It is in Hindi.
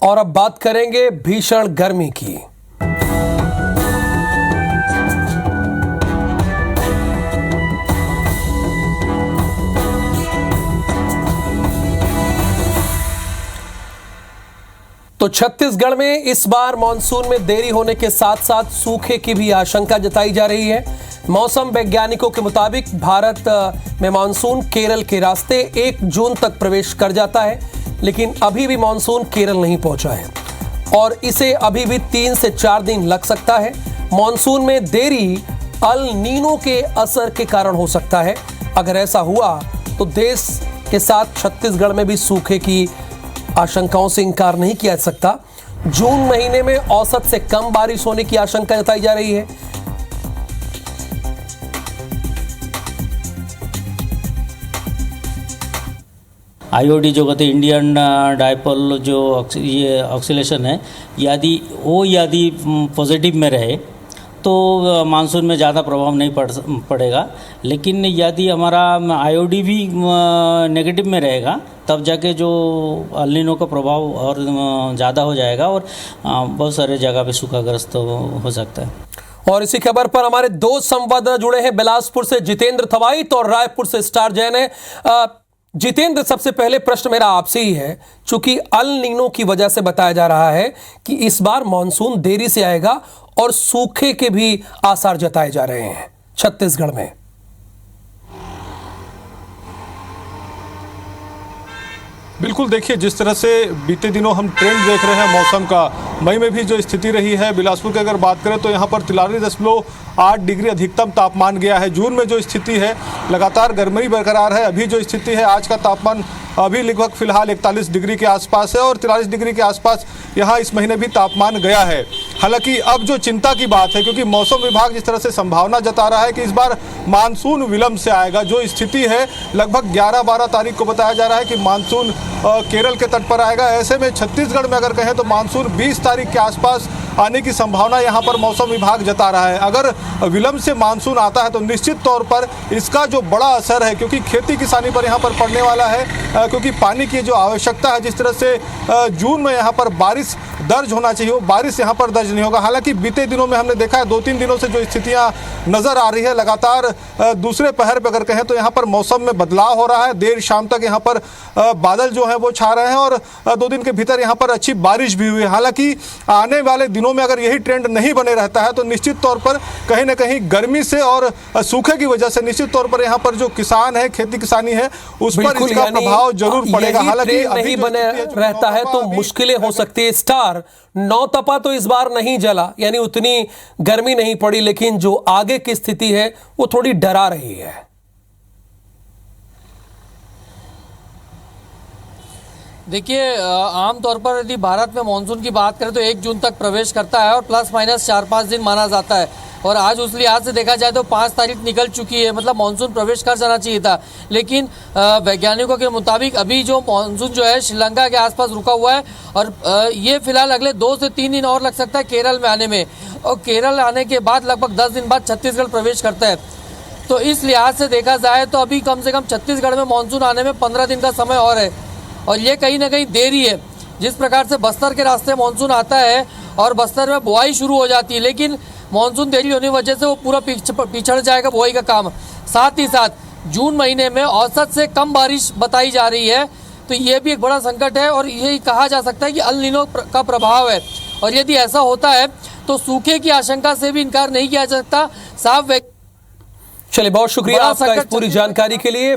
और अब बात करेंगे भीषण गर्मी की। तो छत्तीसगढ़ में इस बार मानसून में देरी होने के साथ साथ सूखे की भी आशंका जताई जा रही है। मौसम वैज्ञानिकों के मुताबिक भारत में मानसून केरल के रास्ते 1 जून तक प्रवेश कर जाता है, लेकिन अभी भी मानसून केरल नहीं पहुंचा है और इसे अभी भी 3 से 4 दिन लग सकता है। मानसून में देरी अल नीनो के असर के कारण हो सकता है। अगर ऐसा हुआ तो देश के साथ छत्तीसगढ़ में भी सूखे की आशंकाओं से इनकार नहीं किया जा सकता। जून महीने में औसत से कम बारिश होने की आशंका जताई जा रही है। आईओडी जो कहते हैं इंडियन डायपोल जो ये ऑक्सीलेशन है, यदि पॉजिटिव में रहे तो मानसून में ज़्यादा प्रभाव नहीं पड़ेगा। लेकिन यदि हमारा आईओडी भी नेगेटिव में रहेगा तब जाके जो अल नीनो का प्रभाव और ज़्यादा हो जाएगा और बहुत सारे जगह पे सूखाग्रस्त हो सकता है। और इसी खबर पर हमारे 2 संवाददाता जुड़े हैं। बिलासपुर से जितेंद्र थवाइट और रायपुर से स्टार जैन है। जितेंद्र, सबसे पहले प्रश्न मेरा आपसे ही है, चूंकि अल नीनो की वजह से बताया जा रहा है कि इस बार मानसून देरी से आएगा और सूखे के भी आसार जताए जा रहे हैं छत्तीसगढ़ में। बिल्कुल, देखिए जिस तरह से बीते दिनों हम ट्रेंड देख रहे हैं मौसम का, मई में भी जो स्थिति रही है बिलासपुर की अगर बात करें तो यहाँ पर 43.8 डिग्री अधिकतम तापमान गया है। जून में जो स्थिति है लगातार गर्मी बरकरार है। अभी जो स्थिति है आज का तापमान अभी लगभग फिलहाल 41 डिग्री के आसपास है और 43 डिग्री के आसपास यहाँ इस महीने भी तापमान गया है। हालांकि अब जो चिंता की बात है, क्योंकि मौसम विभाग जिस तरह से संभावना जता रहा है कि इस बार मानसून विलंब से आएगा, जो स्थिति है लगभग 11-12 तारीख को बताया जा रहा है कि मानसून केरल के तट पर आएगा। ऐसे में छत्तीसगढ़ में अगर कहें तो मानसून 20 तारीख के आसपास आने की संभावना यहाँ पर मौसम विभाग जता रहा है। अगर विलंब से मानसून आता है तो निश्चित तौर पर इसका जो बड़ा असर है, क्योंकि खेती किसानी पर यहाँ पर पड़ने वाला है, क्योंकि पानी की जो आवश्यकता है, जिस तरह से जून में यहाँ पर बारिश दर्ज होना चाहिए वो बारिश यहाँ पर दर्ज नहीं होगा। हालांकि बीते दिनों में हमने देखा है 2-3 दिनों से जो स्थितियाँ नज़र आ रही है, लगातार दूसरे पहर पर अगर कहें तो यहाँ पर मौसम में बदलाव हो रहा है। देर शाम तक यहाँ पर बादल जो है वो छा रहे हैं और 2 दिन के भीतर यहाँ पर अच्छी बारिश भी हुई है। हालांकि आने वाले दिनों में अगर यही ट्रेंड नहीं बने रहता है तो निश्चित तौर पर कहीं ना कहीं गर्मी से और सूखे की वजह से निश्चित तौर पर यहाँ पर जो किसान है, खेती किसानी है, उस पर इसका प्रभाव जरूर पड़ेगा। हालांकि नहीं बने रहता है तो मुश्किलें हो सकती है। स्टार नौतपा तो इस बार नहीं जला, यानी उतनी गर्मी नहीं पड़ी, लेकिन जो आगे की स्थिति है वो थोड़ी डरा रही है। देखिए, आमतौर पर यदि भारत में मानसून की बात करें तो 1 जून तक प्रवेश करता है और प्लस माइनस 4-5 दिन माना जाता है। और आज उस लिहाज से देखा जाए तो 5 तारीख निकल चुकी है, मतलब मानसून प्रवेश कर जाना चाहिए था। लेकिन वैज्ञानिकों के मुताबिक अभी जो मानसून जो है श्रीलंका के आसपास रुका हुआ है और ये फिलहाल अगले 2 से 3 दिन और लग सकता है केरल में आने में, और केरल आने के बाद लगभग 10 दिन बाद छत्तीसगढ़ प्रवेश करता है। तो इस लिहाज से देखा जाए तो अभी कम से कम छत्तीसगढ़ में मानसून आने में 15 दिन का समय और है, और ये कहीं ना कहीं देरी है। जिस प्रकार से बस्तर के रास्ते मानसून आता है और बस्तर में बुआई शुरू हो जाती है, लेकिन मानसून देरी होने की वजह से वो पूरा पिछड़ जाएगा बुआई का काम। साथ ही साथ जून महीने में औसत से कम बारिश बताई जा रही है, तो ये भी एक बड़ा संकट है और यही कहा जा सकता है कि अल नीनो का प्रभाव है। और यदि ऐसा होता है तो सूखे की आशंका से भी इनकार नहीं किया जा सकता। साफ चलिए, बहुत शुक्रिया आपका इस पूरी जानकारी के लिए।